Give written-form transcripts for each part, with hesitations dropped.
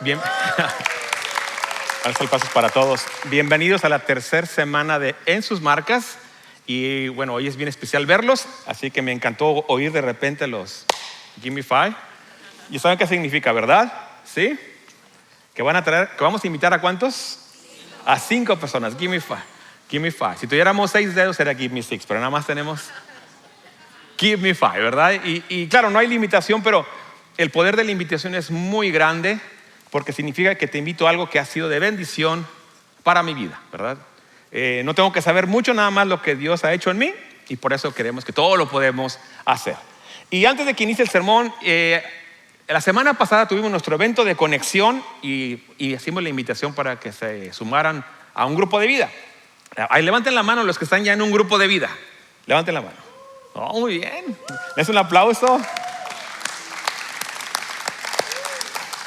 Bien. El paso es para todos. Bienvenidos a la tercera semana de En sus marcas. Y bueno, hoy es bien especial verlos, así que me encantó oír de repente los Gimme Five. ¿Y saben qué significa, verdad? ¿Sí? Que vamos a invitar ¿a cuántos? A 5 personas. Gimme Five. Gimme Five. Si tuviéramos 6 dedos sería Give Me Six, pero nada más tenemos Give Me Five, ¿verdad? Y claro, no hay limitación, pero el poder de la invitación es muy grande, porque significa que te invito a algo que ha sido de bendición para mi vida, ¿verdad? No tengo que saber mucho, nada más lo que Dios ha hecho en mí, y por eso queremos que todo lo podemos hacer. Y antes de que inicie el sermón, la semana pasada tuvimos nuestro evento de conexión y hicimos la invitación para que se sumaran a un grupo de vida. Ahí levanten la mano los que están ya en un grupo de vida. Levanten la mano. Oh, muy bien. Es un aplauso.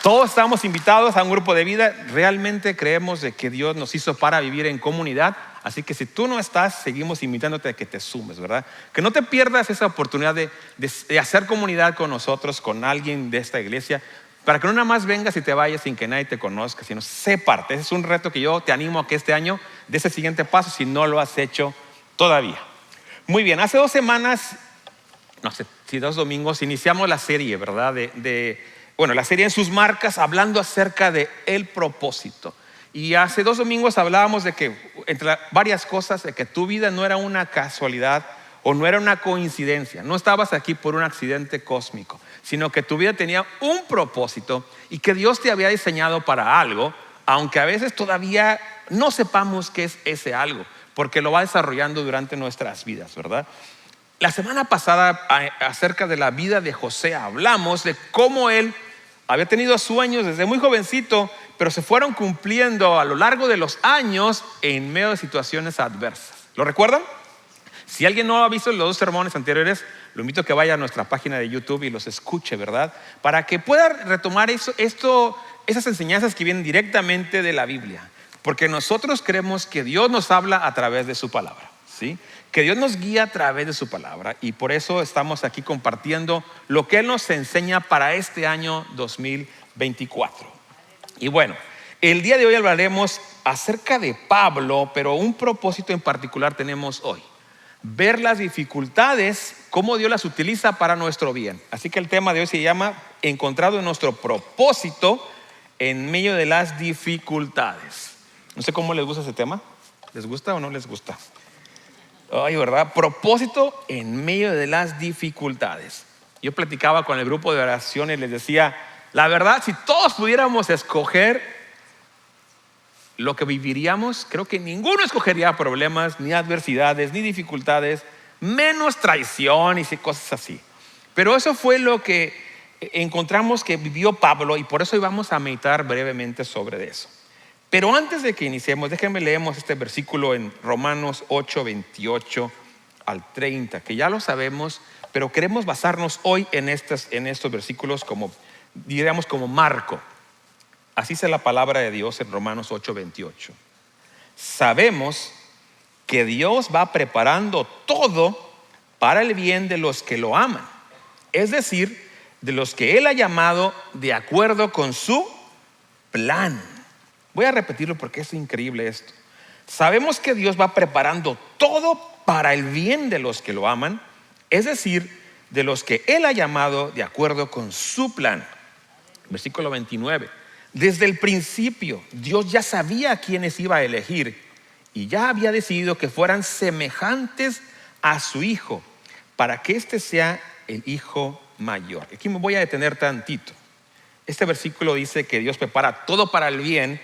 Todos estamos invitados a un grupo de vida. Realmente creemos de que Dios nos hizo para vivir en comunidad. Así que si tú no estás, seguimos invitándote a que te sumes, ¿verdad? Que no te pierdas esa oportunidad de hacer comunidad con nosotros, con alguien de esta iglesia, para que no nada más vengas y te vayas sin que nadie te conozca, sino sé parte. Ese es un reto que yo te animo a que este año des el siguiente paso si no lo has hecho todavía. Muy bien, hace 2 semanas, no sé si 2 domingos, iniciamos la serie, ¿verdad? La serie En sus marcas, hablando acerca de el propósito. Y hace 2 domingos hablábamos de que, entre varias cosas, de que tu vida no era una casualidad o no era una coincidencia. No estabas aquí por un accidente cósmico, sino que tu vida tenía un propósito y que Dios te había diseñado para algo, aunque a veces todavía no sepamos qué es ese algo, porque lo va desarrollando durante nuestras vidas, ¿verdad? La semana pasada, acerca de la vida de José, hablamos de cómo él había tenido sueños desde muy jovencito, pero se fueron cumpliendo a lo largo de los años en medio de situaciones adversas. ¿Lo recuerdan? Si alguien no ha visto los 2 sermones anteriores, lo invito a que vaya a nuestra página de YouTube y los escuche, ¿verdad? Para que pueda retomar esas enseñanzas que vienen directamente de la Biblia. Porque nosotros creemos que Dios nos habla a través de su palabra, ¿sí? Que Dios nos guía a través de su palabra, y por eso estamos aquí compartiendo lo que Él nos enseña para este año 2024. Y bueno, el día de hoy hablaremos acerca de Pablo, pero un propósito en particular tenemos hoy: ver las dificultades, cómo Dios las utiliza para nuestro bien. Así que el tema de hoy se llama Encontrado en nuestro propósito en medio de las dificultades. No sé cómo les gusta ese tema. ¿Les gusta o no les gusta? Ay, ¿verdad? Propósito en medio de las dificultades. Yo platicaba con el grupo de oración y les decía, la verdad, si todos pudiéramos escoger lo que viviríamos, creo que ninguno escogería problemas, ni adversidades, ni dificultades, menos traición y cosas así. Pero eso fue lo que encontramos que vivió Pablo, y por eso hoy vamos a meditar brevemente sobre eso. Pero antes de que iniciemos, déjenme leemos este versículo en Romanos 8, 28 al 30, que ya lo sabemos, pero queremos basarnos hoy en estos versículos como, diríamos, como marco. Así dice la palabra de Dios en Romanos 8, 28. Sabemos que Dios va preparando todo para el bien de los que lo aman, es decir, de los que Él ha llamado de acuerdo con su plan. Voy a repetirlo porque es increíble esto. Sabemos que Dios va preparando todo para el bien de los que lo aman, es decir, de los que Él ha llamado de acuerdo con su plan. Versículo 29. Desde el principio Dios ya sabía a quiénes iba a elegir y ya había decidido que fueran semejantes a su Hijo, para que éste sea el Hijo mayor. Aquí me voy a detener tantito. Este versículo dice que Dios prepara todo para el bien.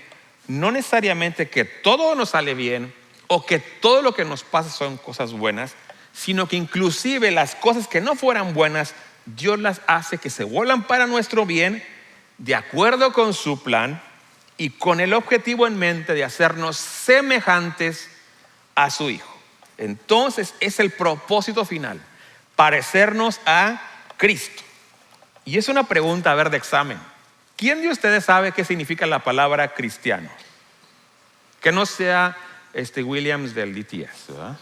No necesariamente que todo nos sale bien o que todo lo que nos pasa son cosas buenas, sino que inclusive las cosas que no fueran buenas, Dios las hace que se vuelvan para nuestro bien, de acuerdo con su plan y con el objetivo en mente de hacernos semejantes a su Hijo. Entonces es el propósito final, parecernos a Cristo. Y es una pregunta, a ver, de examen. ¿Quién de ustedes sabe qué significa la palabra cristiano? Que no sea Williams del DTS, ¿verdad?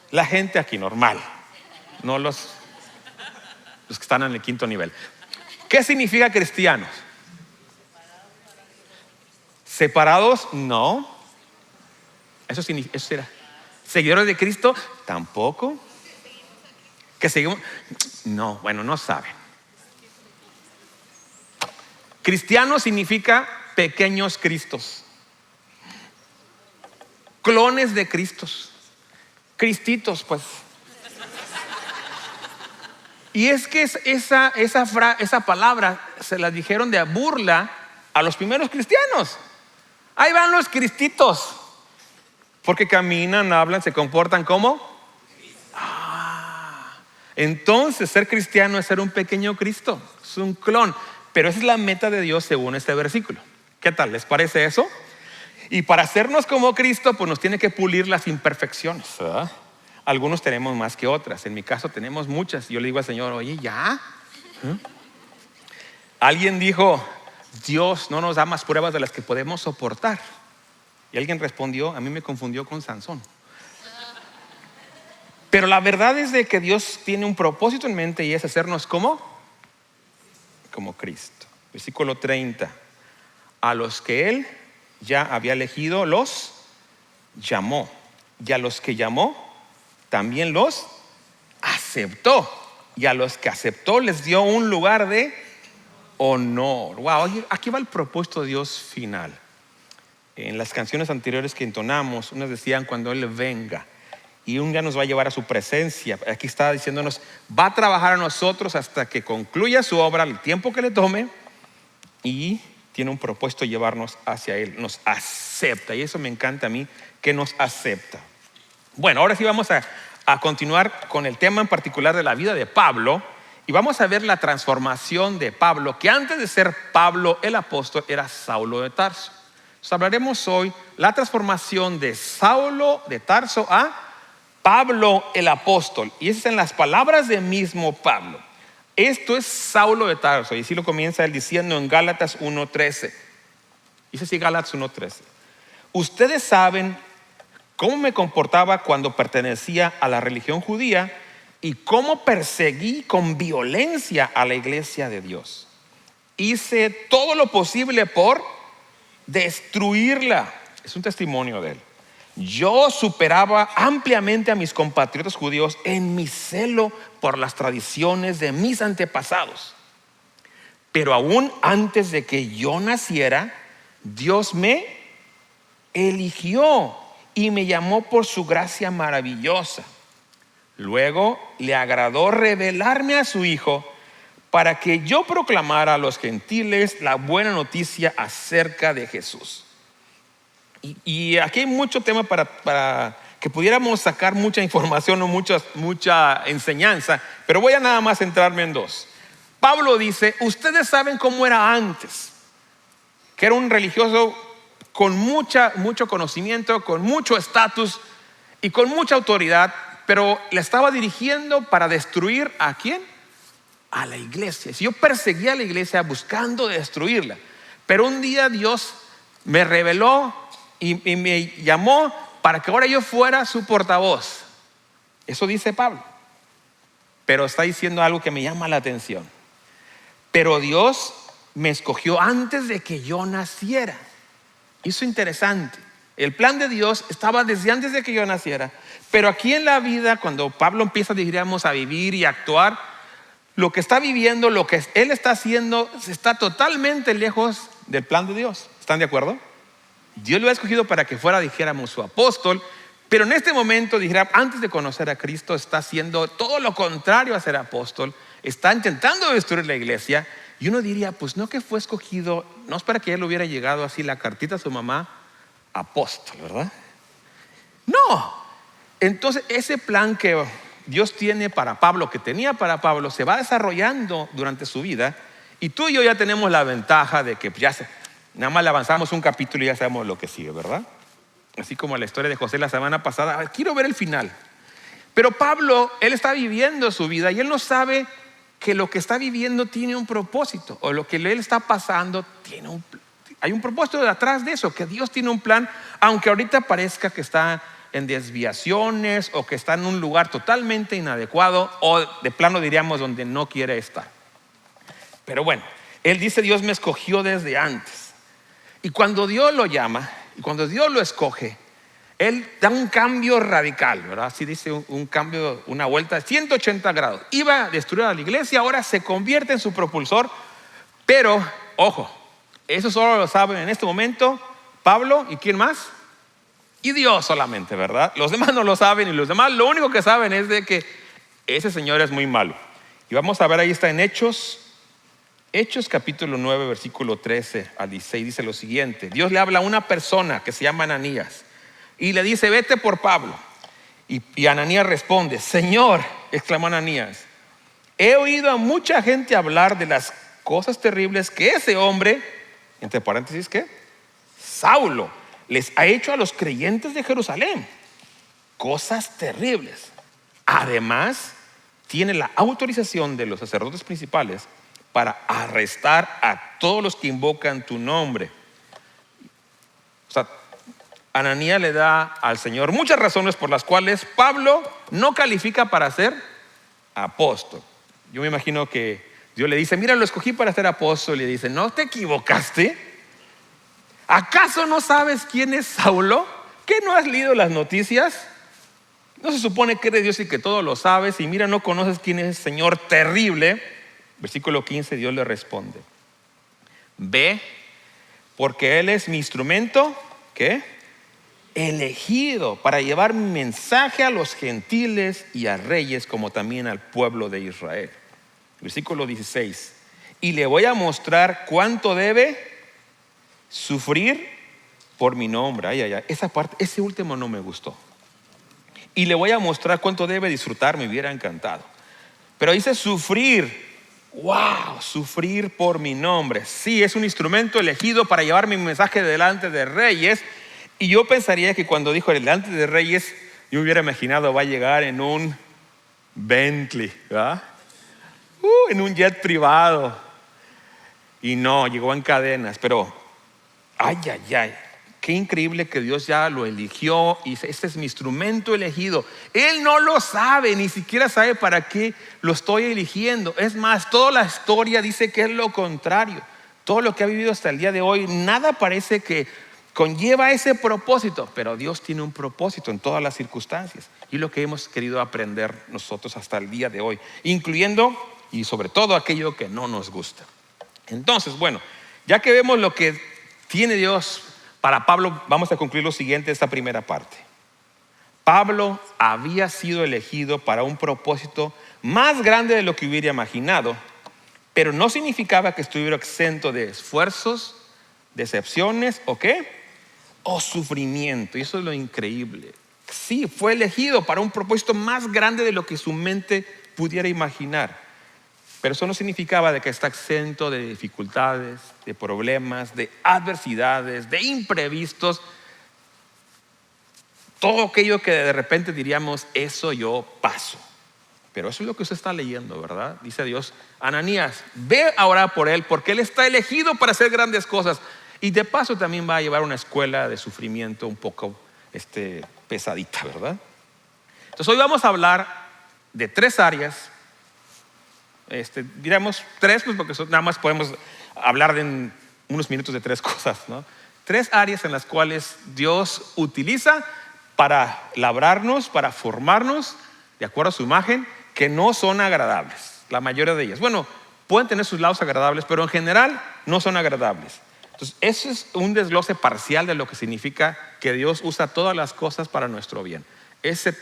La gente aquí normal, no los que están en el 5.º nivel. ¿Qué significa cristianos? ¿Separados? No. Eso era. ¿Seguidores de Cristo? Tampoco. ¿Que seguimos? No, bueno, no saben. Cristiano significa pequeños cristos, clones de Cristos, cristitos pues. Y es que esa palabra se la dijeron de burla a los primeros cristianos. Ahí van los cristitos, porque caminan, hablan, se comportan como. Entonces ser cristiano es ser un pequeño Cristo, es un clon. Pero esa es la meta de Dios según este versículo. ¿Qué tal? ¿Les parece eso? Y para hacernos como Cristo, pues nos tiene que pulir las imperfecciones, ¿verdad? Algunos tenemos más que otras. En mi caso tenemos muchas. Yo le digo al Señor, oye, ¿ya? Alguien dijo, Dios no nos da más pruebas de las que podemos soportar. Y alguien respondió, a mí me confundió con Sansón. Pero la verdad es de que Dios tiene un propósito en mente y es hacernos como Cristo. Versículo 30. A los que Él ya había elegido los llamó, y a los que llamó también los aceptó, y a los que aceptó les dio un lugar de honor. Wow, aquí va el propósito de Dios final. En las canciones anteriores que entonamos, unas decían cuando Él venga y un día nos va a llevar a su presencia. Aquí está diciéndonos, va a trabajar a nosotros hasta que concluya su obra, el tiempo que le tome, y tiene un propósito de llevarnos hacia Él. Nos acepta, y eso me encanta a mí, que nos acepta. Bueno, ahora sí vamos a continuar con el tema en particular de la vida de Pablo, y vamos a ver la transformación de Pablo, que antes de ser Pablo el apóstol era Saulo de Tarso. Entonces hablaremos hoy la transformación de Saulo de Tarso a Pablo el apóstol, y esas son las palabras de mismo Pablo. Esto es Saulo de Tarso, y así lo comienza él diciendo en Gálatas 1:13. Dice así Gálatas 1:13. Ustedes saben cómo me comportaba cuando pertenecía a la religión judía y cómo perseguí con violencia a la iglesia de Dios. Hice todo lo posible por destruirla. Es un testimonio de él. Yo superaba ampliamente a mis compatriotas judíos en mi celo por las tradiciones de mis antepasados. Pero aún antes de que yo naciera, Dios me eligió y me llamó por su gracia maravillosa. Luego le agradó revelarme a su Hijo para que yo proclamara a los gentiles la buena noticia acerca de Jesús. Y aquí hay mucho tema para que pudiéramos sacar mucha información o mucha enseñanza, pero voy a nada más centrarme en dos. Pablo dice, ustedes saben cómo era antes, que era un religioso con mucho conocimiento, con mucho estatus y con mucha autoridad, pero le estaba dirigiendo para destruir ¿a quién? A la iglesia. Si yo perseguía a la iglesia buscando destruirla, pero un día Dios me reveló y me llamó para que ahora yo fuera su portavoz. Eso dice Pablo. Pero está diciendo algo que me llama la atención. Pero Dios me escogió antes de que yo naciera. Eso es interesante. El plan de Dios estaba desde antes de que yo naciera. Pero aquí en la vida, cuando Pablo empieza, diríamos, a vivir y a actuar, lo que está viviendo, lo que él está haciendo, está totalmente lejos del plan de Dios. ¿Están de acuerdo? Dios lo ha escogido para que fuera, dijéramos, su apóstol, pero en este momento, dijera, antes de conocer a Cristo, está haciendo todo lo contrario a ser apóstol, está intentando destruir la iglesia, y uno diría, pues no que fue escogido, no es para que él hubiera llegado así la cartita a su mamá, apóstol, ¿verdad? No. Entonces ese plan que Dios tiene para Pablo, que tenía para Pablo, se va desarrollando durante su vida, y tú y yo ya tenemos la ventaja de que nada más le avanzamos un capítulo y ya sabemos lo que sigue, ¿verdad? Así como la historia de José la semana pasada. Quiero ver el final. Pero Pablo, él está viviendo su vida y él no sabe que lo que está viviendo tiene un propósito, o lo que él está pasando hay un propósito detrás de eso, que Dios tiene un plan, aunque ahorita parezca que está en desviaciones o que está en un lugar totalmente inadecuado, o de plano diríamos donde no quiere estar. Pero bueno, él dice, Dios me escogió desde antes. Y cuando Dios lo llama, y cuando Dios lo escoge, Él da un cambio radical, ¿verdad? Así dice un cambio, una vuelta de 180 grados. Iba a destruir a la iglesia, ahora se convierte en su propulsor. Pero, ojo, eso solo lo saben en este momento Pablo y ¿quién más? Y Dios solamente, ¿verdad? Los demás no lo saben, y los demás lo único que saben es de que ese señor es muy malo. Y vamos a ver, ahí está en Hechos capítulo 9, versículo 13 al 16, dice lo siguiente. Dios le habla a una persona que se llama Ananías y le dice, vete por Pablo. Y Ananías responde, Señor, exclamó Ananías, he oído a mucha gente hablar de las cosas terribles que ese hombre, entre paréntesis, ¿qué? Saulo, les ha hecho a los creyentes de Jerusalén. Cosas terribles. Además, tiene la autorización de los sacerdotes principales para arrestar a todos los que invocan tu nombre. O sea, Ananías le da al Señor muchas razones por las cuales Pablo no califica para ser apóstol. Yo me imagino que Dios le dice, mira, lo escogí para ser apóstol. Y le dice, ¿no te equivocaste? ¿Acaso no sabes quién es Saulo? ¿Qué no has leído las noticias? ¿No se supone que eres Dios y que todo lo sabes? Y mira, no conoces quién es el Señor terrible. Versículo 15, Dios le responde, ve, porque Él es mi instrumento, ¿qué? Elegido para llevar mi mensaje a los gentiles y a reyes, como también al pueblo de Israel. Versículo 16, y le voy a mostrar cuánto debe sufrir por mi nombre. Ay, ay, ay. Esa parte, ese último no me gustó. Y le voy a mostrar cuánto debe disfrutar, me hubiera encantado. Pero dice sufrir. Wow, sufrir por mi nombre. Sí, es un instrumento elegido para llevar mi mensaje delante de reyes. Y yo pensaría que cuando dijo delante de reyes, yo hubiera imaginado va a llegar en un Bentley, ¿verdad? En un jet privado. Y no, llegó en cadenas. Pero, ay, ay, ay. Qué increíble que Dios ya lo eligió y dice, este es mi instrumento elegido. Él no lo sabe, ni siquiera sabe para qué lo estoy eligiendo. Es más, toda la historia dice que es lo contrario. Todo lo que ha vivido hasta el día de hoy, nada parece que conlleva ese propósito. Pero Dios tiene un propósito en todas las circunstancias. Y lo que hemos querido aprender nosotros hasta el día de hoy, incluyendo y sobre todo aquello que no nos gusta. Entonces, bueno, ya que vemos lo que tiene Dios para Pablo, vamos a concluir lo siguiente, esta primera parte. Pablo había sido elegido para un propósito más grande de lo que hubiera imaginado, pero no significaba que estuviera exento de esfuerzos, decepciones o ¿qué? O sufrimiento. Y eso es lo increíble. Sí, fue elegido para un propósito más grande de lo que su mente pudiera imaginar. Pero eso no significaba de que está exento de dificultades, de problemas, de adversidades, de imprevistos. Todo aquello que de repente diríamos, eso yo paso. Pero eso es lo que usted está leyendo, ¿verdad? Dice Dios, Ananías, ve a orar por él porque él está elegido para hacer grandes cosas. Y de paso también va a llevar una escuela de sufrimiento un poco pesadita, ¿verdad? Entonces hoy vamos a hablar de 3 áreas. Diríamos 3, pues porque nada más podemos hablar en unos minutos de 3 cosas, ¿no? 3 áreas en las cuales Dios utiliza para labrarnos, para formarnos de acuerdo a su imagen, que no son agradables, la mayoría de ellas. Bueno, pueden tener sus lados agradables, pero en general no son agradables. Entonces, eso es un desglose parcial de lo que significa que Dios usa todas las cosas para nuestro bien.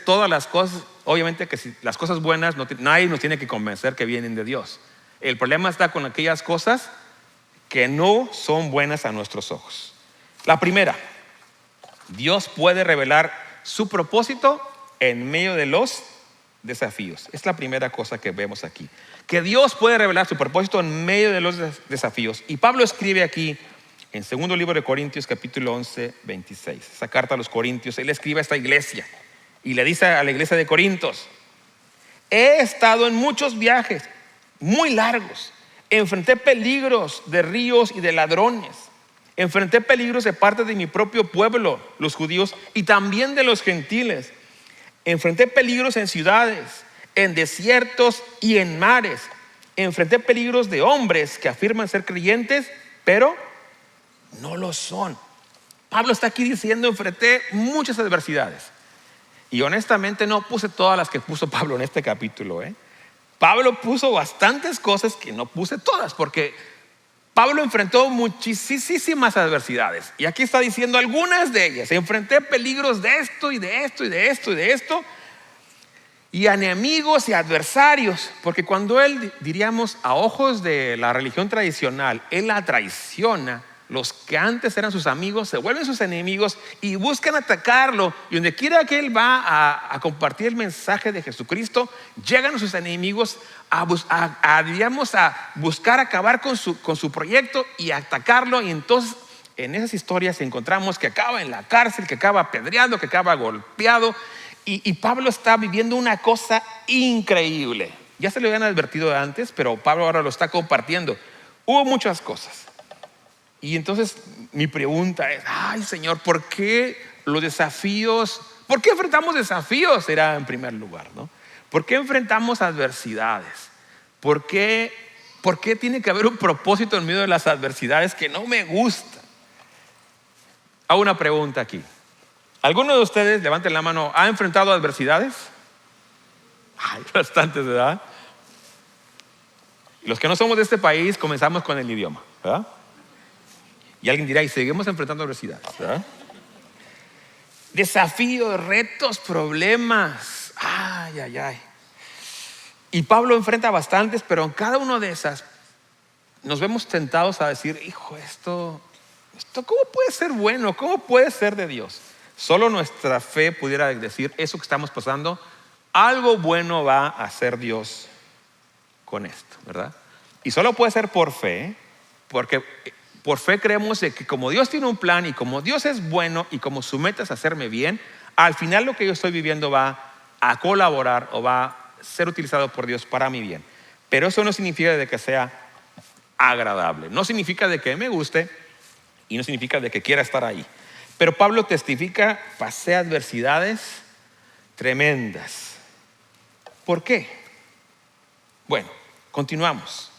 Todas las cosas, obviamente que si las cosas buenas, nadie nos tiene que convencer que vienen de Dios. El problema está con aquellas cosas que no son buenas a nuestros ojos. La primera, Dios puede revelar su propósito en medio de los desafíos. Es la primera cosa que vemos aquí. Que Dios puede revelar su propósito en medio de los desafíos. Y Pablo escribe aquí en 2 libro de Corintios capítulo 11, 26. Esa carta a los Corintios, él escribe a esta iglesia. Y le dice a la iglesia de Corintios, he estado en muchos viajes muy largos, enfrenté peligros de ríos y de ladrones, enfrenté peligros de parte de mi propio pueblo, los judíos, y también de los gentiles. Enfrenté peligros en ciudades, en desiertos y en mares. Enfrenté peligros de hombres que afirman ser creyentes, pero no lo son. Pablo está aquí diciendo, enfrenté muchas adversidades. Y honestamente no puse todas las que puso Pablo en este capítulo. Pablo puso bastantes cosas que no puse todas, porque Pablo enfrentó muchísimas adversidades. Y aquí está diciendo algunas de ellas. Enfrenté peligros de esto y de esto y de esto y de esto. Y a enemigos y adversarios. Porque cuando él, diríamos, a ojos de la religión tradicional, él la traiciona, los que antes eran sus amigos se vuelven sus enemigos y buscan atacarlo. Y donde quiera que él va a compartir el mensaje de Jesucristo, llegan sus enemigos a buscar acabar con su proyecto y atacarlo. Y entonces en esas historias encontramos que acaba en la cárcel, que acaba apedreado, que acaba golpeado. Y Pablo está viviendo una cosa increíble. Ya se lo habían advertido antes, pero Pablo ahora lo está compartiendo. Hubo muchas cosas. Y entonces mi pregunta es, ay Señor, ¿por qué los desafíos? ¿Por qué enfrentamos desafíos? Era en primer lugar, ¿no? ¿Por qué enfrentamos adversidades? ¿Por qué tiene que haber un propósito en medio de las adversidades que no me gusta? Hago una pregunta aquí. ¿Alguno de ustedes, levanten la mano, ha enfrentado adversidades? Hay bastantes, ¿verdad? Los que no somos de este país comenzamos con el idioma, ¿verdad? Y alguien dirá, y seguimos enfrentando adversidades, ¿verdad? Desafíos, retos, problemas. Ay. Y Pablo enfrenta bastantes, pero en cada una de esas nos vemos tentados a decir, hijo, esto ¿cómo puede ser bueno? ¿Cómo puede ser de Dios? Solo nuestra fe pudiera decir, eso que estamos pasando, algo bueno va a hacer Dios con esto, ¿verdad? Y solo puede ser por fe, porque por fe creemos de que como Dios tiene un plan y como Dios es bueno y como su meta es hacerme bien, al final lo que yo estoy viviendo va a colaborar o va a ser utilizado por Dios para mi bien. Pero eso no significa de que sea agradable, no significa de que me guste y no significa de que quiera estar ahí. Pero Pablo testifica, pasé adversidades tremendas. ¿Por qué? Bueno, continuamos.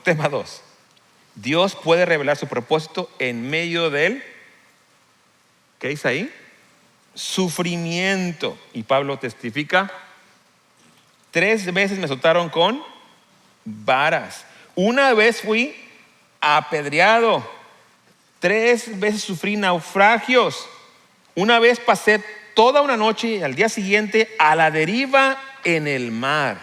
Tema 2. Dios puede revelar su propósito en medio del, ¿qué dice ahí? Sufrimiento. Y Pablo testifica, 3 veces me azotaron con varas. Una vez fui apedreado. 3 veces sufrí naufragios. Una vez pasé toda una noche y al día siguiente a la deriva en el mar.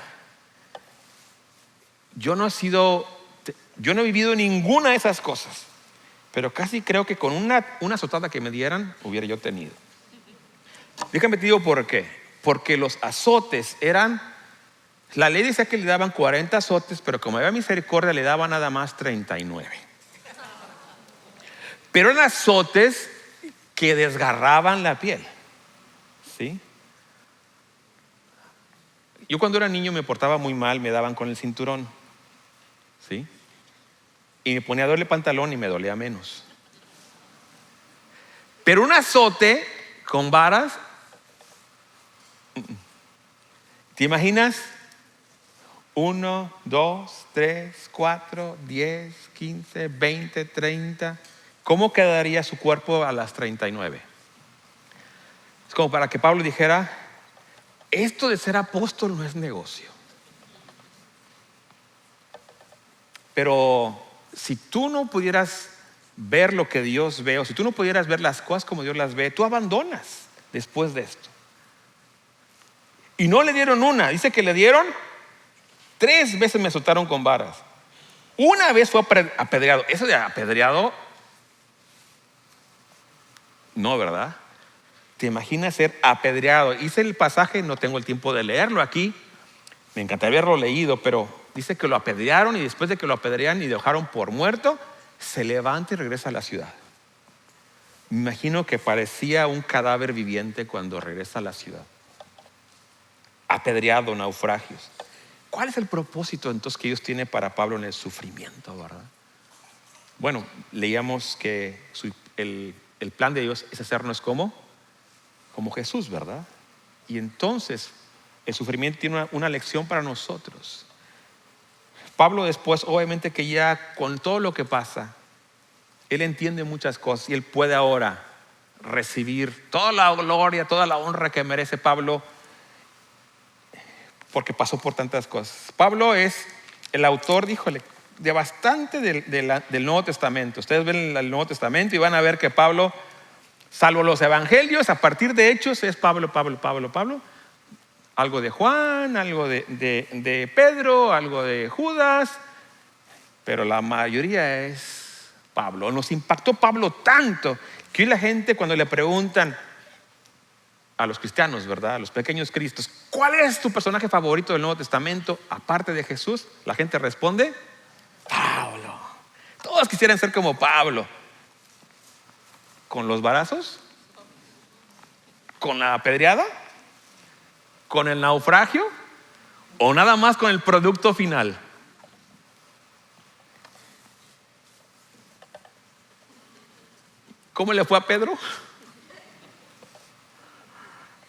Yo no he vivido ninguna de esas cosas, pero casi creo que con una azotada que me dieran hubiera yo tenido. Déjame te digo por qué. Porque los azotes eran, la ley decía que le daban 40 azotes, pero como había misericordia le daban nada más 39. Pero eran azotes que desgarraban la piel, ¿sí? Yo cuando era niño me portaba muy mal, me daban con el cinturón, ¿sí? Y me ponía a doble pantalón y me dolía menos. Pero un azote con varas, ¿te imaginas? 1, 2, 3, 4, 10, 15, 20, 30. ¿Cómo quedaría su cuerpo a las 39? Es como para que Pablo dijera, esto de ser apóstol no es negocio. Pero si tú no pudieras ver lo que Dios ve, o si tú no pudieras ver las cosas como Dios las ve, tú abandonas después de esto. Y no le dieron una, dice que le dieron 3 veces me azotaron con varas. Una vez fue apedreado. Eso de apedreado, no, ¿verdad? ¿Te imaginas ser apedreado? Hice el pasaje, no tengo el tiempo de leerlo aquí. Me encantaría haberlo leído, pero dice que lo apedrearon y después de que lo apedrean y dejaron por muerto, se levanta y regresa a la ciudad. Me imagino que parecía un cadáver viviente cuando regresa a la ciudad. Apedreado, naufragios. ¿Cuál es el propósito entonces que Dios tiene para Pablo en el sufrimiento, verdad? Bueno, leíamos que el plan de Dios es hacernos como Jesús, ¿verdad? Y entonces el sufrimiento tiene una lección para nosotros. Pablo después, obviamente que ya con todo lo que pasa, Él entiende muchas cosas y Él puede ahora recibir toda la gloria, toda la honra que merece Pablo, porque pasó por tantas cosas. Pablo es el autor, híjole, de bastante del Nuevo Testamento. Ustedes ven el Nuevo Testamento y van a ver que Pablo, salvo los evangelios, a partir de Hechos es Pablo. Algo de Juan, algo de Pedro, algo de Judas, pero la mayoría es Pablo. Nos impactó Pablo tanto que hoy la gente, cuando le preguntan a los cristianos, ¿verdad?, a los pequeños cristos, ¿cuál es tu personaje favorito del Nuevo Testamento aparte de Jesús? La gente responde: Pablo. Todos quisieran ser como Pablo. ¿Con los varazos? ¿Con la apedreada? ¿Con el naufragio? ¿O nada más con el producto final? ¿Cómo le fue a Pedro?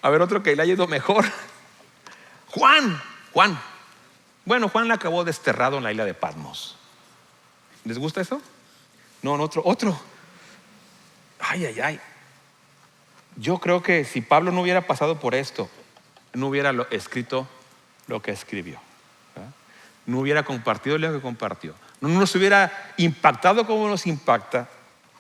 A ver, otro que le haya ido mejor. Juan. Bueno, Juan le acabó desterrado en la isla de Patmos. ¿Les gusta eso? No, otro. Ay. Yo creo que si Pablo no hubiera pasado por esto, no hubiera escrito lo que escribió, ¿verdad? No hubiera compartido lo que compartió, no nos hubiera impactado como nos impacta.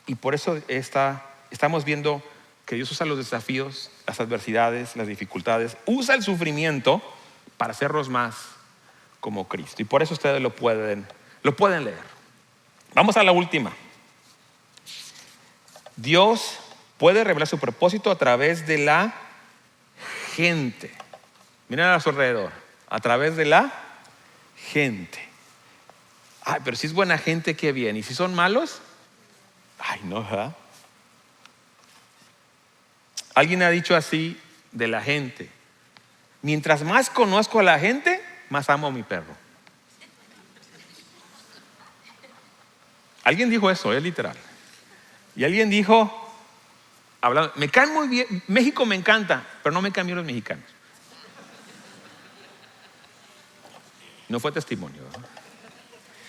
Y por eso estamos viendo que Dios usa los desafíos, las adversidades, las dificultades, usa el sufrimiento para hacernos más como Cristo. Y por eso ustedes lo pueden leer. Vamos a la última. Dios puede revelar su propósito a través de la gente. Miren a su alrededor. A través de la gente. Ay, pero si es buena gente, qué bien. ¿Y si son malos? Ay, no, ¿verdad? Alguien ha dicho así de la gente: mientras más conozco a la gente, más amo a mi perro. Alguien dijo eso, es literal. Y alguien dijo, hablando, me caen muy bien, México me encanta, pero no me caen bien los mexicanos. No fue testimonio, ¿verdad?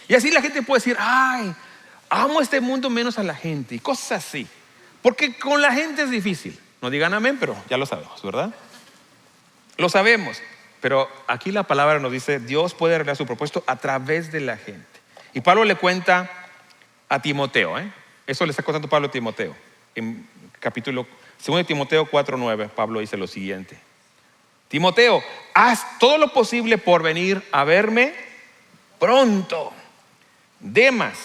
Y así la gente puede decir: ay, amo este mundo menos a la gente, y cosas así, porque con la gente es difícil. No digan amén, pero ya lo sabemos, ¿verdad? Lo sabemos, pero aquí la palabra nos dice: Dios puede revelar su propósito a través de la gente. Y Pablo le cuenta a Timoteo, eso le está contando Pablo a Timoteo. En capítulo 2 de Timoteo 4:9, Pablo dice lo siguiente: Timoteo, haz todo lo posible por venir a verme pronto. Demas,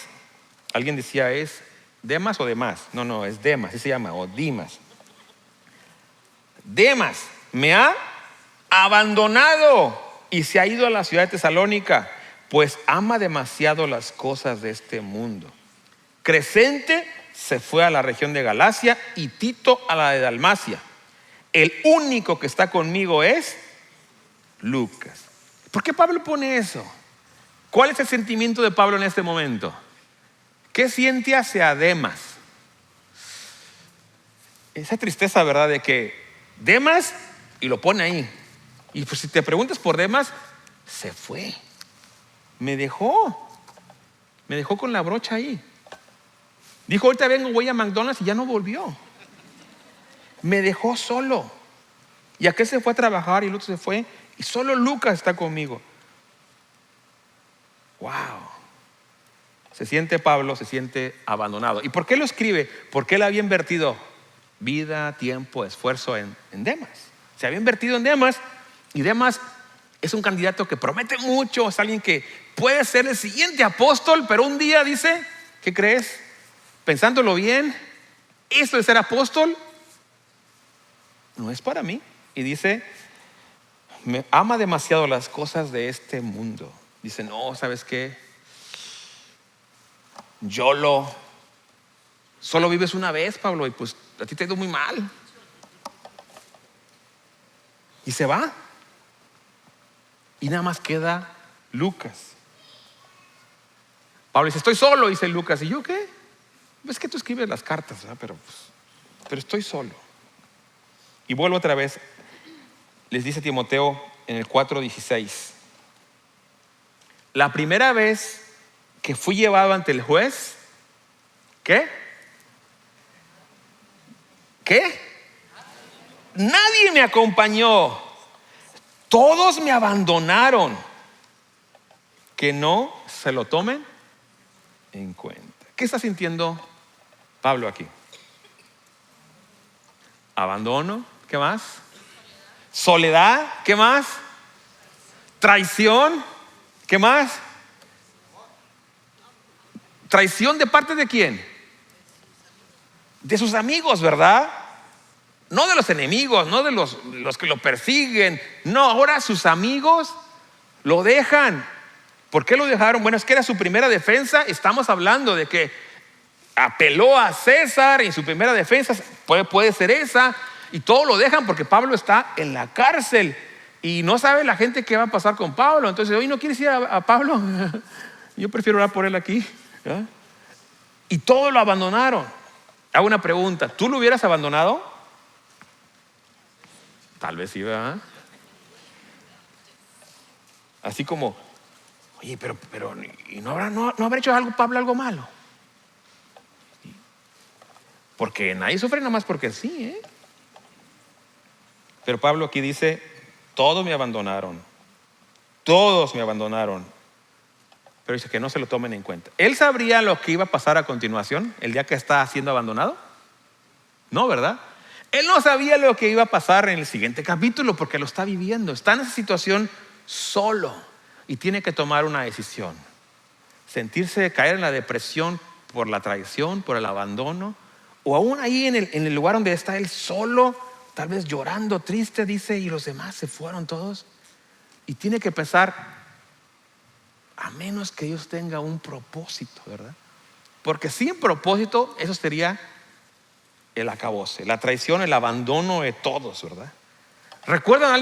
alguien decía, ¿es Demas o Demas? No, es Demas, así se llama, o Dimas. Demas me ha abandonado y se ha ido a la ciudad de Tesalónica, pues ama demasiado las cosas de este mundo. Crescente se fue a la región de Galacia y Tito a la de Dalmacia. El único que está conmigo es Lucas. ¿Por qué Pablo pone eso? ¿Cuál es el sentimiento de Pablo en este momento? ¿Qué siente hacia Demas? Esa tristeza, ¿verdad? De que Demas, y lo pone ahí. Y pues si te preguntas por Demas, se fue. Me dejó con la brocha ahí. Dijo: ahorita vengo, voy a McDonald's, y ya no volvió. Me dejó solo. Y aquel se fue a trabajar y el otro se fue, y solo Lucas está conmigo. Wow. Pablo se siente abandonado. ¿Y por qué lo escribe? Porque él había invertido vida, tiempo, esfuerzo en Demas. Se había invertido en Demas, y Demas es un candidato que promete mucho, es alguien que puede ser el siguiente apóstol, pero un día dice: ¿qué crees? Pensándolo bien, esto de ser apóstol no es para mí. Y dice: me ama demasiado las cosas de este mundo. Dice: no, ¿sabes qué? Solo vives una vez, Pablo, y pues a ti te ha ido muy mal. Y se va. Y nada más queda Lucas. Pablo dice: estoy solo, dice Lucas. ¿Y yo qué? Es que tú escribes las cartas, ¿verdad? Pero estoy solo. Y vuelvo otra vez. Les dice Timoteo en el 4:16: la primera vez que fui llevado ante el juez, ¿Qué? ¿Qué? Nadie me acompañó. Todos me abandonaron. Que no se lo tomen en cuenta. ¿Qué está sintiendo Pablo aquí? Abandono. ¿Qué más? Soledad. ¿Qué más? Traición. ¿Qué más? ¿Traición de parte de quién? De sus amigos, ¿verdad? No de los enemigos, no de los que lo persiguen. No, ahora sus amigos lo dejan. ¿Por qué lo dejaron? Bueno, es que era su primera defensa. Estamos hablando de que apeló a César y su primera defensa puede ser esa. Y todo lo dejan porque Pablo está en la cárcel. Y no sabe la gente qué va a pasar con Pablo. Entonces, hoy no quieres ir a Pablo. Yo prefiero orar por él aquí. ¿Ya? Y todos lo abandonaron. Hago una pregunta. ¿Tú lo hubieras abandonado? Tal vez sí, ¿verdad? Así como, oye, pero ¿y no habrá hecho Pablo algo malo? Porque nadie sufre nada más porque sí, ¿eh? Pero Pablo aquí dice, todos me abandonaron. Todos me abandonaron. Pero dice que no se lo tomen en cuenta. ¿Él sabría lo que iba a pasar a continuación el día que está siendo abandonado? No, ¿verdad? Él no sabía lo que iba a pasar en el siguiente capítulo porque lo está viviendo. Está en esa situación solo y tiene que tomar una decisión. Sentirse caer en la depresión por la traición, por el abandono, o aún ahí en el lugar donde está él solo, tal vez llorando, triste, dice, y los demás se fueron todos. Y tiene que pensar, a menos que Dios tenga un propósito, ¿verdad? Porque sin propósito, eso sería el acabose, la traición, el abandono de todos, ¿verdad? ¿Recuerdan a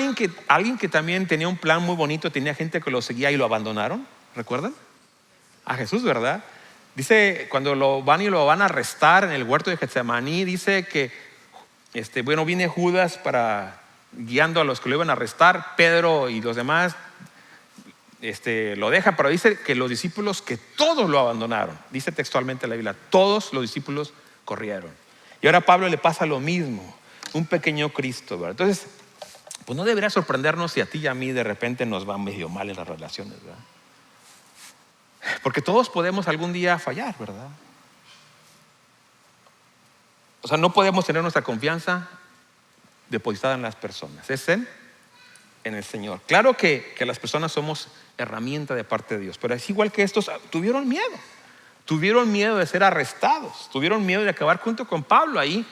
alguien que también tenía un plan muy bonito, tenía gente que lo seguía y lo abandonaron? ¿Recuerdan? A Jesús, ¿verdad? Dice, cuando lo van a arrestar en el huerto de Getsemaní, dice que, viene Judas guiando a los que lo iban a arrestar, Pedro y los demás, lo deja, pero dice que los discípulos, que todos lo abandonaron. Dice textualmente la Biblia, todos los discípulos corrieron. Y ahora a Pablo le pasa lo mismo, un pequeño Cristo, ¿verdad? Entonces, pues no debería sorprendernos si a ti y a mí de repente nos va medio mal en las relaciones, ¿verdad? Porque todos podemos algún día fallar, ¿verdad? O sea, no podemos tener nuestra confianza depositada en las personas. Es en el Señor. Claro que las personas somos herramienta de parte de Dios, pero es igual que estos tuvieron miedo. Tuvieron miedo de ser arrestados, tuvieron miedo de acabar junto con Pablo ahí.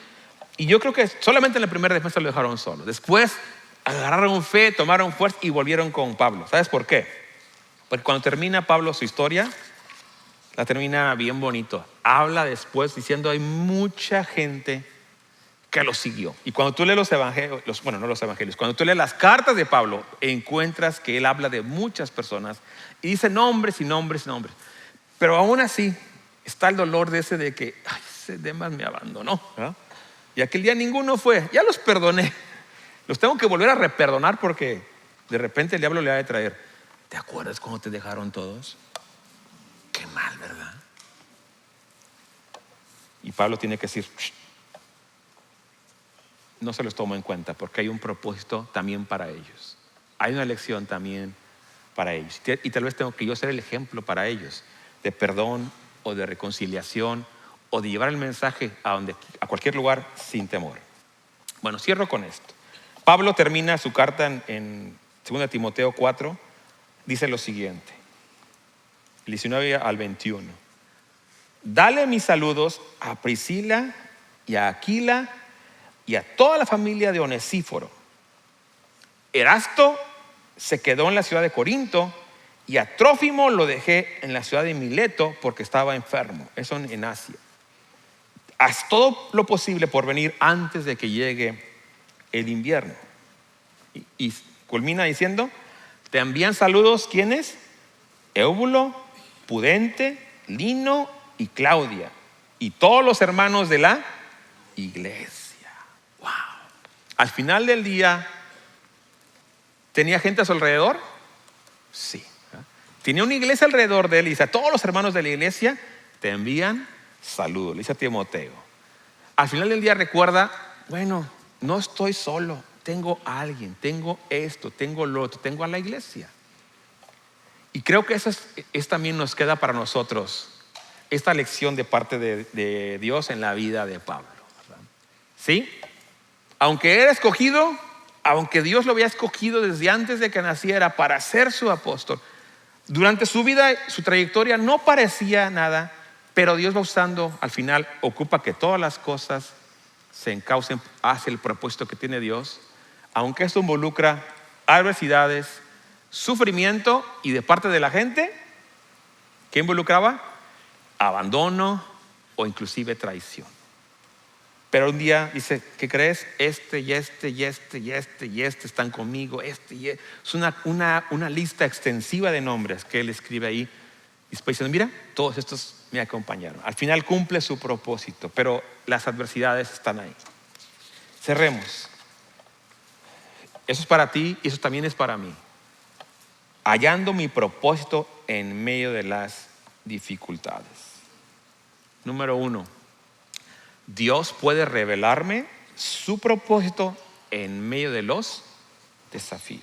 Y yo creo que solamente en la primera defensa lo dejaron solo. Después agarraron fe, tomaron fuerza y volvieron con Pablo. ¿Sabes por qué? Porque cuando termina Pablo su historia, la termina bien bonito. Habla después diciendo, hay mucha gente que lo siguió. Y cuando tú lees los evangelios, no los evangelios, cuando tú lees las cartas de Pablo, encuentras que él habla de muchas personas y dice nombres y nombres y nombres. Pero aún así está el dolor de ese de que, ese Demas me abandonó, ¿verdad? Y aquel día ninguno fue. Ya los perdoné. Los tengo que volver a reperdonar porque de repente el diablo le va a traer. ¿Te acuerdas cómo te dejaron todos? Qué mal, ¿verdad? Y Pablo tiene que decir, no se los tomo en cuenta porque hay un propósito también para ellos. Hay una lección también para ellos. Y tal vez tengo que yo ser el ejemplo para ellos de perdón o de reconciliación o de llevar el mensaje a cualquier lugar sin temor. Bueno, cierro con esto. Pablo termina su carta en 2 Timoteo 4, dice lo siguiente, 19 al 21. Dale mis saludos a Priscila y a Aquila y a toda la familia de Onesíforo. Erasto se quedó en la ciudad de Corinto y a Trófimo lo dejé en la ciudad de Mileto porque estaba enfermo. Eso en Asia. Haz todo lo posible por venir antes de que llegue el invierno. Y culmina diciendo, te envían saludos, ¿quiénes? Éubulo, Pudente, Lino y Claudia y todos los hermanos de la iglesia. Wow. Al final del día, ¿tenía gente a su alrededor? Sí. Tenía una iglesia alrededor de él y dice, a todos los hermanos de la iglesia te envían saludo. Le dice a Timoteo. Al final del día recuerda, bueno, no estoy solo, tengo a alguien, tengo esto, tengo lo otro, tengo a la iglesia. Y creo que eso es también nos queda para nosotros, esta lección de parte de Dios en la vida de Pablo, ¿verdad? ¿Sí? Aunque era escogido, aunque Dios lo había escogido desde antes de que naciera para ser su apóstol, durante su vida, su trayectoria no parecía nada, pero Dios va usando, al final ocupa que todas las cosas se encaucen hacia el propósito que tiene Dios, aunque esto involucra adversidades, sufrimiento y de parte de la gente, ¿qué involucraba? Abandono o inclusive traición. Pero un día dice, ¿qué crees? Este y este y este y este y este están conmigo, este y este. Es una lista extensiva de nombres que él escribe ahí. Y después diciendo, mira, todos estos me acompañaron. Al final cumple su propósito, pero las adversidades están ahí. Cerremos. Eso es para ti y eso también es para mí. Hallando mi propósito en medio de las dificultades. Número 1. Dios puede revelarme su propósito en medio de los desafíos.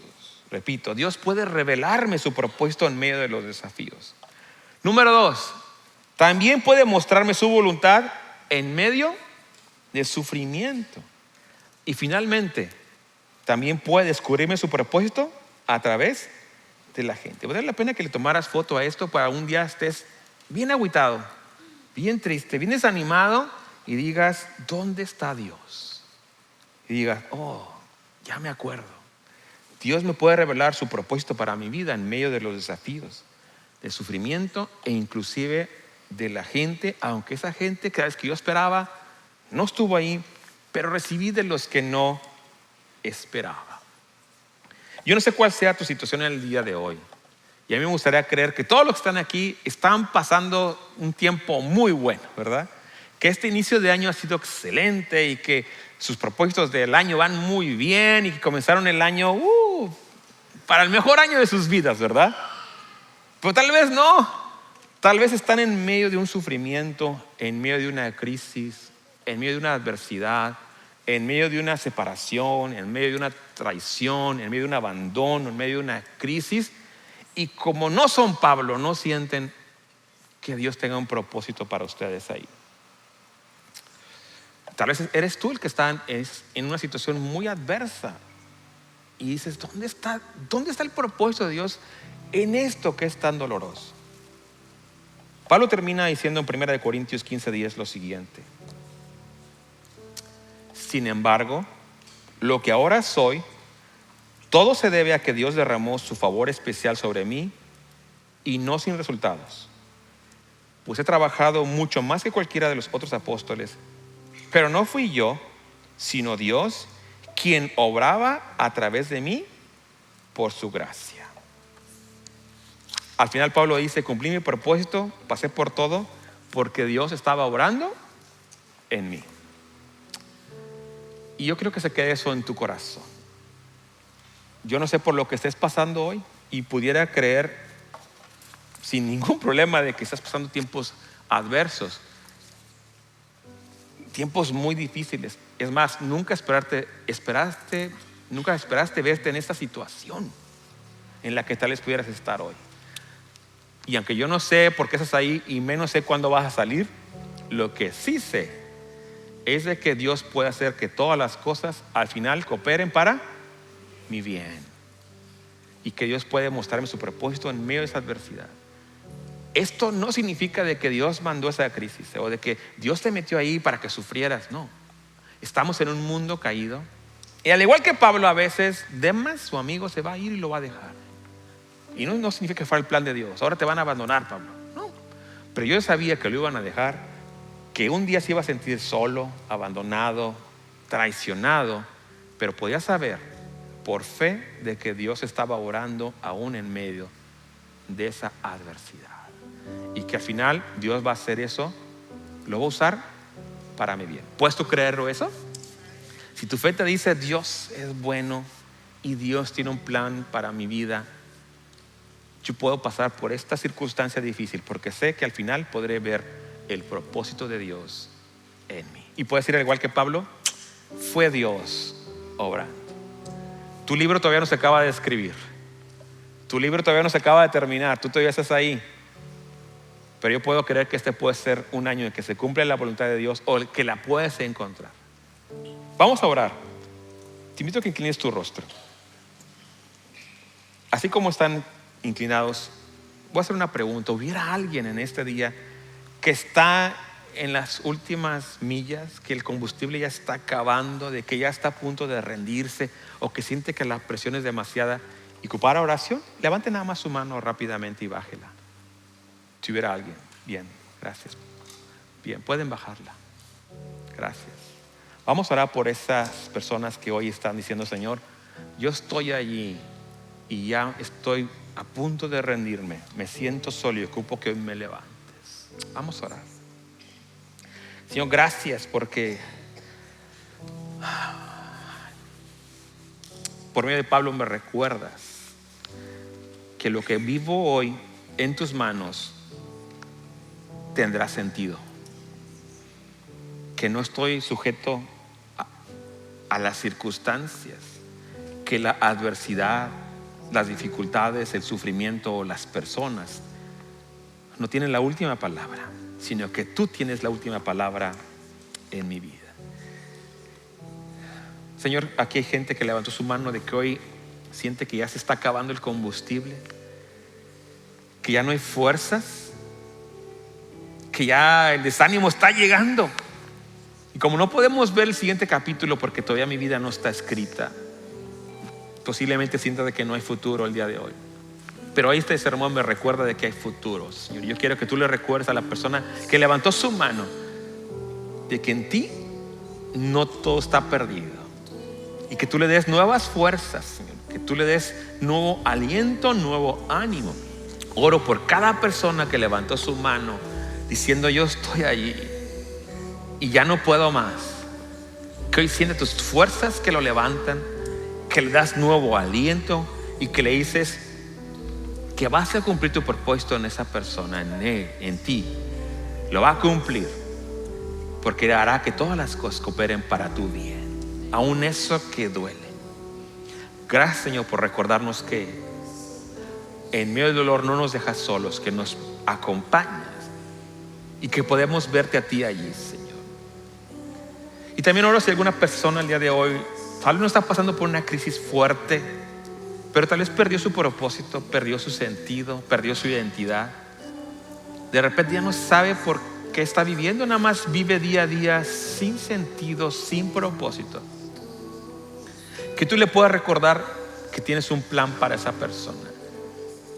Repito, Dios puede revelarme su propósito en medio de los desafíos. Número 2, también puede mostrarme su voluntad en medio de sufrimiento. Y finalmente, también puede descubrirme su propósito a través de la gente. Vale la pena que le tomaras foto a esto para un día estés bien agüitado, bien triste, bien desanimado y digas, ¿dónde está Dios? Y digas, oh, ya me acuerdo. Dios me puede revelar su propósito para mi vida en medio de los desafíos, del sufrimiento e inclusive de la gente, aunque esa gente cada vez que yo esperaba no estuvo ahí, pero recibí de los que no esperaba. Yo no sé cuál sea tu situación en el día de hoy. Y a mí me gustaría creer que todos los que están aquí están pasando un tiempo muy bueno, ¿verdad? Que este inicio de año ha sido excelente y que sus propósitos del año van muy bien y que comenzaron el año para el mejor año de sus vidas, ¿verdad? Pero tal vez no. Tal vez están en medio de un sufrimiento, en medio de una crisis, en medio de una adversidad, en medio de una separación, en medio de una traición, en medio de un abandono, en medio de una crisis. Y como no son Pablo, no sienten que Dios tenga un propósito para ustedes ahí. Tal vez eres tú el que está en una situación muy adversa y dices, ¿dónde está el propósito de Dios en esto que es tan doloroso? Pablo termina diciendo en 1 Corintios 15:10 lo siguiente: sin embargo, lo que ahora soy, todo se debe a que Dios derramó su favor especial sobre mí y no sin resultados. Pues he trabajado mucho más que cualquiera de los otros apóstoles, pero no fui yo, sino Dios, quien obraba a través de mí por su gracia. Al final Pablo dice, cumplí mi propósito, pasé por todo, porque Dios estaba obrando en mí. Y yo creo que se quede eso en tu corazón. Yo no sé por lo que estés pasando hoy y pudiera creer sin ningún problema de que estás pasando tiempos adversos, tiempos muy difíciles. Es más, nunca esperaste verte en esta situación en la que tal vez pudieras estar hoy. Y aunque yo no sé por qué estás ahí y menos sé cuándo vas a salir, lo que sí sé es de que Dios puede hacer que todas las cosas al final cooperen para mi bien. Y que Dios puede mostrarme su propósito en medio de esa adversidad. Esto no significa de que Dios mandó esa crisis o de que Dios te metió ahí para que sufrieras. No, estamos en un mundo caído y al igual que Pablo, a veces Demas, su amigo, se va a ir y lo va a dejar. Y no significa que fuera el plan de Dios. Ahora te van a abandonar, Pablo. No, pero yo sabía que lo iban a dejar, que un día se iba a sentir solo, abandonado, traicionado, pero podía saber por fe de que Dios estaba orando aún en medio de esa adversidad. Y que al final Dios va a hacer eso, lo va a usar para mi bien. ¿Puedes tú creerlo eso? Si tu fe te dice Dios es bueno y Dios tiene un plan para mi vida, yo puedo pasar por esta circunstancia difícil porque sé que al final podré ver el propósito de Dios en mí. Y puedes decir al igual que Pablo, fue Dios obrando. Tu libro todavía no se acaba de escribir. Tu libro todavía no se acaba de terminar. Tú todavía estás ahí. Pero yo puedo creer que este puede ser un año en que se cumple la voluntad de Dios o que la puedes encontrar. Vamos a orar. Te invito a que inclines tu rostro. Así como están inclinados, voy a hacer una pregunta. ¿Hubiera alguien en este día que está en las últimas millas, que el combustible ya está acabando, de que ya está a punto de rendirse o que siente que la presión es demasiada y ocupara oración? Levante nada más su mano rápidamente y bájela. Si hubiera alguien. Bien, gracias. Bien, pueden bajarla. Gracias. Vamos a orar por esas personas que hoy están diciendo, Señor, yo estoy allí y ya estoy a punto de rendirme. Me siento solo y ocupo que hoy me levantes. Vamos a orar. Señor, gracias porque por medio de Pablo me recuerdas que lo que vivo hoy en tus manos tendrá sentido. Que no estoy sujeto a las circunstancias, que la adversidad, las dificultades, el sufrimiento o las personas no tienen la última palabra, sino que tú tienes la última palabra en mi vida. Señor, aquí hay gente que levantó su mano de que hoy siente que ya se está acabando el combustible, que ya no hay fuerzas, que ya el desánimo está llegando. Y como no podemos ver el siguiente capítulo porque todavía mi vida no está escrita, posiblemente sienta de que no hay futuro el día de hoy. Pero este sermón me recuerda de que hay futuro, Señor. Yo quiero que tú le recuerdes a la persona que levantó su mano de que en ti no todo está perdido y que tú le des nuevas fuerzas, Señor, que tú le des nuevo aliento, nuevo ánimo. Oro por cada persona que levantó su mano diciendo, yo estoy allí y ya no puedo más. Que hoy siente tus fuerzas que lo levantan, que le das nuevo aliento y que le dices que vas a cumplir tu propósito en esa persona, en él, en ti. Lo va a cumplir porque hará que todas las cosas cooperen para tu bien, aún eso que duele. Gracias, Señor, por recordarnos que en medio del dolor no nos dejas solos, que nos acompañas y que podemos verte a ti allí, Señor. Y también oro si alguna persona el día de hoy tal vez no está pasando por una crisis fuerte, pero tal vez perdió su propósito, perdió su sentido, perdió su identidad. De repente ya no sabe por qué está viviendo, nada más vive día a día sin sentido, sin propósito. Que tú le puedas recordar que tienes un plan para esa persona.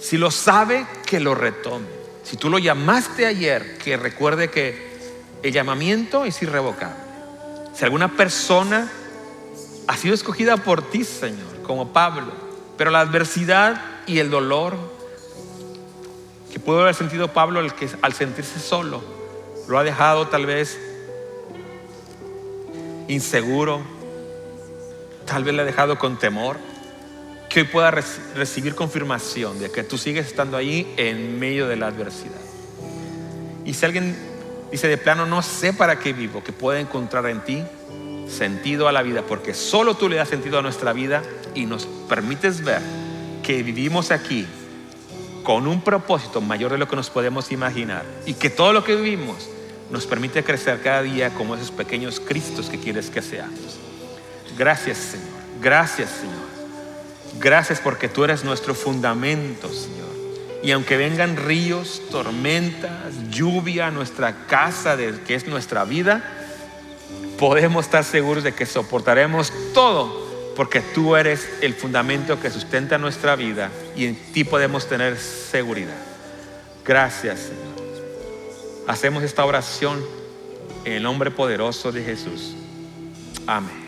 Si lo sabe, que lo retome. Si tú lo llamaste ayer, que recuerde que el llamamiento es irrevocable. Si alguna persona ha sido escogida por ti, Señor, como Pablo, pero la adversidad y el dolor que pudo haber sentido Pablo, el que al sentirse solo lo ha dejado tal vez inseguro, tal vez le ha dejado con temor, que hoy pueda recibir confirmación de que tú sigues estando ahí en medio de la adversidad. Y si alguien dice de plano, no sé para qué vivo, que pueda encontrar en ti sentido a la vida, porque solo tú le das sentido a nuestra vida y nos permites ver que vivimos aquí con un propósito mayor de lo que nos podemos imaginar y que todo lo que vivimos nos permite crecer cada día como esos pequeños Cristos que quieres que seamos. Gracias, Señor. Gracias, Señor. Gracias porque tú eres nuestro fundamento, Señor. Y aunque vengan ríos, tormentas, lluvia a nuestra casa, que es nuestra vida, podemos estar seguros de que soportaremos todo, porque tú eres el fundamento que sustenta nuestra vida y en ti podemos tener seguridad. Gracias, Señor. Hacemos esta oración en el nombre poderoso de Jesús. Amén.